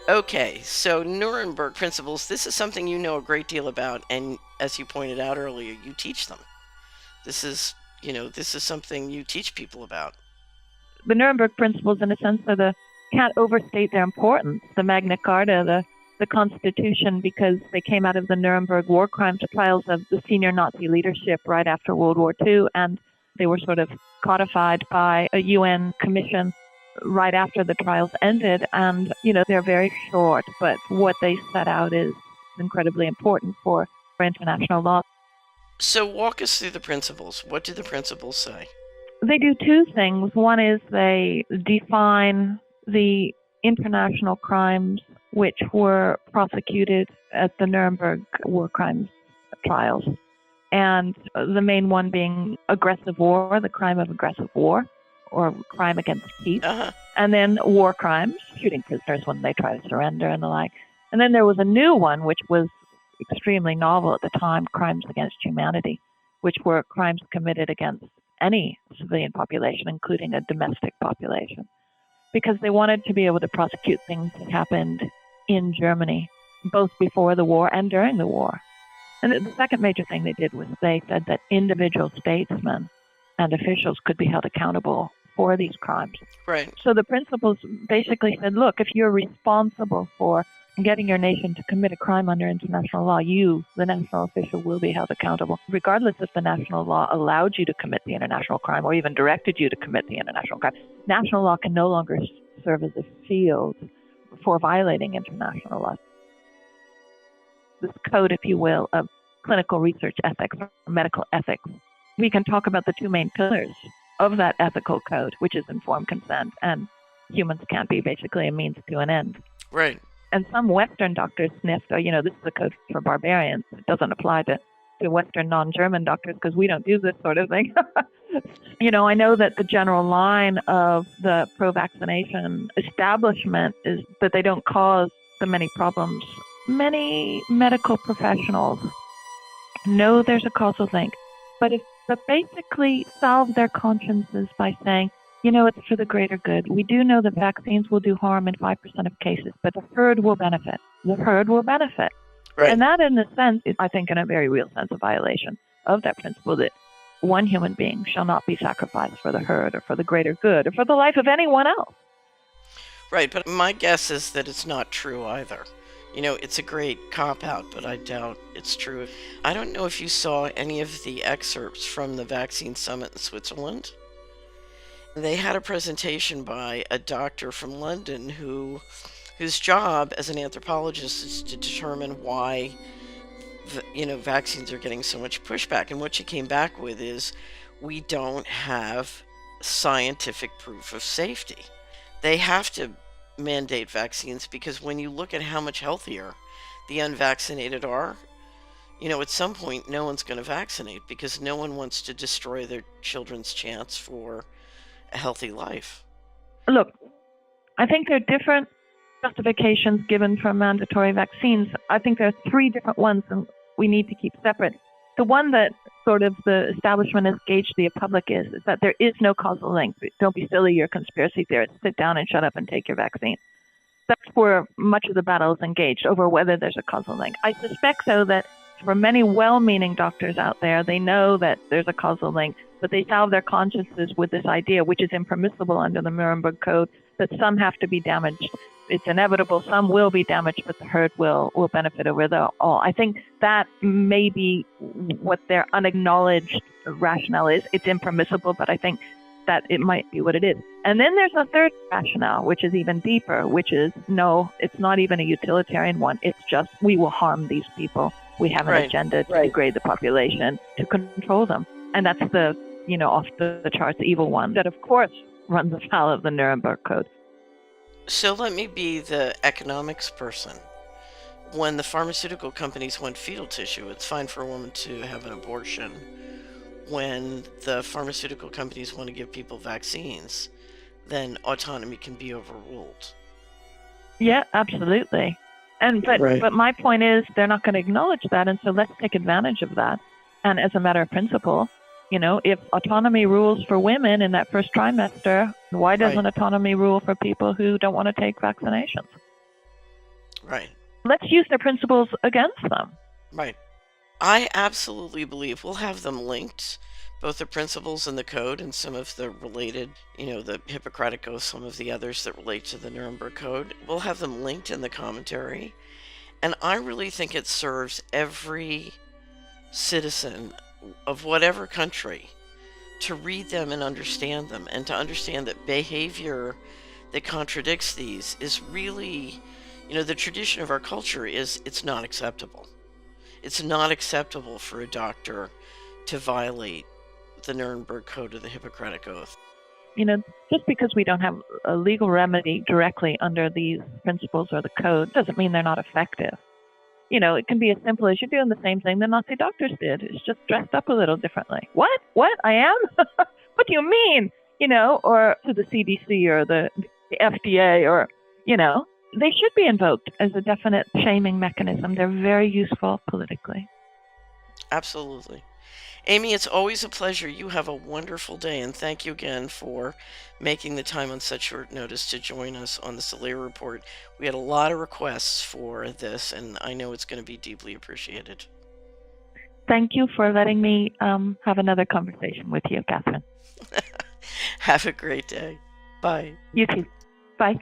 Okay, so Nuremberg Principles, this is something you know a great deal about, and as you pointed out earlier, you teach them. This is, this is something you teach people about. The Nuremberg Principles, in a sense, can't overstate their importance. The Magna Carta, the Constitution, because they came out of the Nuremberg war crimes trials of the senior Nazi leadership right after World War II, and they were sort of codified by a UN commission right after the trials ended. And, they're very short, but what they set out is incredibly important for international law. So walk us through the principles. What do the principles say? They do two things. One is they define the international crimes which were prosecuted at the Nuremberg war crimes trials. And the main one being aggressive war, the crime of aggressive war, or crime against peace. And then war crimes, shooting prisoners when they try to surrender and the like. And then there was a new one, which was extremely novel at the time, crimes against humanity, which were crimes committed against any civilian population, including a domestic population, because they wanted to be able to prosecute things that happened in Germany, both before the war and during the war. And the second major thing they did was they said that individual statesmen and officials could be held accountable for these crimes. Right. So the principles basically said, look, if you're responsible for getting your nation to commit a crime under international law, you, the national official, will be held accountable, regardless if the national law allowed you to commit the international crime or even directed you to commit the international crime. National law can no longer serve as a shield for violating international law. This code, if you will, of clinical research ethics or medical ethics. We can talk about the two main pillars of that ethical code, which is informed consent, and humans can't be basically a means to an end. Right. And some Western doctors sniffed, this is a code for barbarians. It doesn't apply to Western non-German doctors because we don't do this sort of thing. I know that the general line of the pro-vaccination establishment is that they don't cause the many problems. Many medical professionals know there's a causal link, but basically solve their consciences by saying, it's for the greater good. We do know that vaccines will do harm in 5% of cases, but the herd will benefit. The herd will benefit. Right. And that, in a sense, is, I think, in a very real sense, a violation of that principle that one human being shall not be sacrificed for the herd or for the greater good or for the life of anyone else. Right, but my guess is that it's not true either. It's a great cop-out, but I doubt it's true. I don't know if you saw any of the excerpts from the vaccine summit in Switzerland. They had a presentation by a doctor from London whose job as an anthropologist is to determine why vaccines are getting so much pushback. And what she came back with is, we don't have scientific proof of safety. They have to mandate vaccines because when you look at how much healthier the unvaccinated are, at some point no one's going to vaccinate because no one wants to destroy their children's chance for a healthy life. Look, I think there are different justifications given for mandatory vaccines. I think there are three different ones, and we need to keep separate. The one that sort of the establishment has gauged the public is that there is no causal link. Don't be silly, you're conspiracy theorists. Sit down and shut up and take your vaccine. That's where much of the battle is engaged, over whether there's a causal link. I suspect, though, that for many well-meaning doctors out there, they know that there's a causal link, but they salve their consciences with this idea, which is impermissible under the Nuremberg Code, that some have to be damaged. It's inevitable. Some will be damaged, but the herd will benefit over the all. I think that may be what their unacknowledged rationale is. It's impermissible, but I think that it might be what it is. And then there's a third rationale, which is even deeper, which is, no, it's not even a utilitarian one. It's just, we will harm these people. We have an agenda to degrade the population, to control them. And that's the, off the charts evil one that, of course, runs afoul of the Nuremberg Code. So let me be the economics person. When the pharmaceutical companies want fetal tissue, it's fine for a woman to have an abortion. When the pharmaceutical companies want to give people vaccines, then autonomy can be overruled. Yeah, absolutely. But my point is, they're not going to acknowledge that, and so let's take advantage of that. And as a matter of principle, if autonomy rules for women in that first trimester, why doesn't autonomy rule for people who don't want to take vaccinations? Right. Let's use their principles against them. Right. I absolutely believe we'll have them linked, both the principles and the code and some of the related, the Hippocratic Oath, some of the others that relate to the Nuremberg Code. We'll have them linked in the commentary. And I really think it serves every citizen of whatever country to read them and understand them, and to understand that behavior that contradicts these is really, the tradition of our culture is it's not acceptable. It's not acceptable for a doctor to violate the Nuremberg Code or the Hippocratic Oath. Just because we don't have a legal remedy directly under these principles or the code doesn't mean they're not effective. It can be as simple as you're doing the same thing the Nazi doctors did. It's just dressed up a little differently. What? I am? What do you mean? Or to the CDC or the FDA or, they should be invoked as a definite shaming mechanism. They're very useful politically. Absolutely. Amy, it's always a pleasure. You have a wonderful day, and thank you again for making the time on such short notice to join us on the Solera Report. We had a lot of requests for this, and I know it's going to be deeply appreciated. Thank you for letting me have another conversation with you, Catherine. Have a great day. Bye. You too. Bye.